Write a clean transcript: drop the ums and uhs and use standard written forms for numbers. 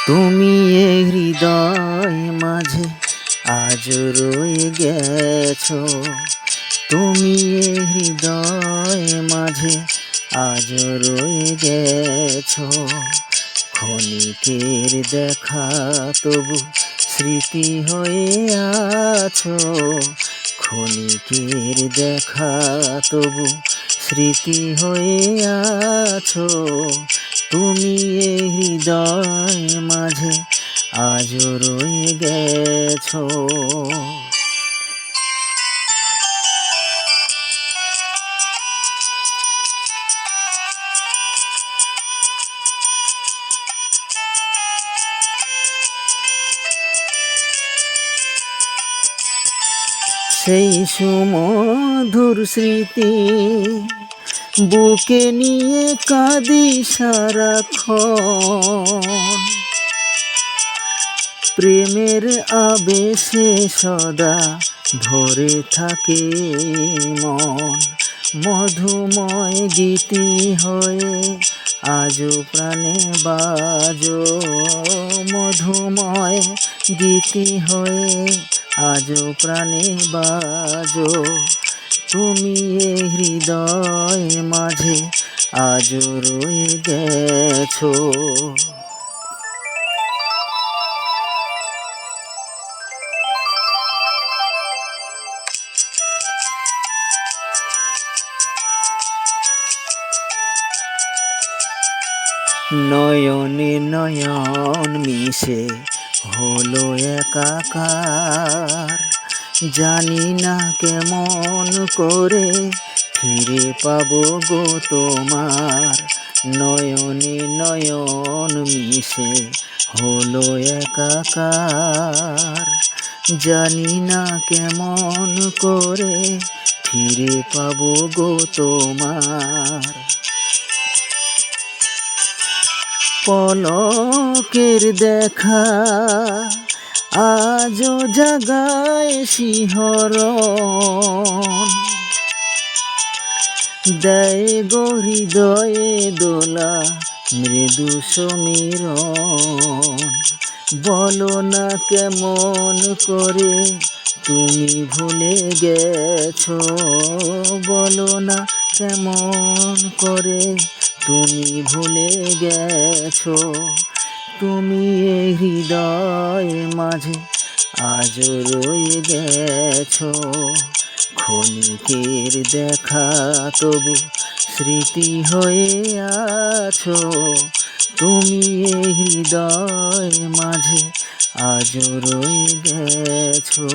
তুমি এ হৃদয় মাঝে আজ রয়ে গেছো। তুমি এ হৃদয় মাঝে আজ রয়ে গেছো। ক্ষণিকের দেখা তবু স্মৃতি হয়ে আছো। ক্ষণিকের দেখা তবু স্মৃতি হয়ে আছো। তুমি এ হৃদয় মাঝে আজও রয়ে গেছো। সেই সুমধুর স্মৃতি বুকে নিয়ে কাঁদি সারাক্ষণ। প্রেমের আবেশে সদা ভরে থাকে মন। মধুময় গীতি হয়ে আজও প্রাণে বাজো। মধুময় গীতি হয়ে আজও প্রাণে বাজো। তুমি এ হৃদয় মাঝে আজও রয়ে গেছো। নয়নে নয়ন মিশে হলো একাকার। জানি না কেমন করে ফিরে পাবো গো তোমার। নয়নে নয়ন মিশে হলো একাকার। জানি না কেমন করে ফিরে পাবো গো তোমার। পলকের দেখা আজও জাগায় শিহরণ। দেয় গো হৃদয়ে দোলা মৃদু সমীরণ। বলো না কেমন করে তুমি ভুলে গেছো। বলো না কেমন করে তুমি ভুলে গেছো। তুমি এ হৃদয় মাঝে আজও রয়ে গেছো। ক্ষণিকের দেখা তবু স্মৃতি হয়ে আছো। তুমি এ হৃদয় মাঝে আজও রয়ে গেছো।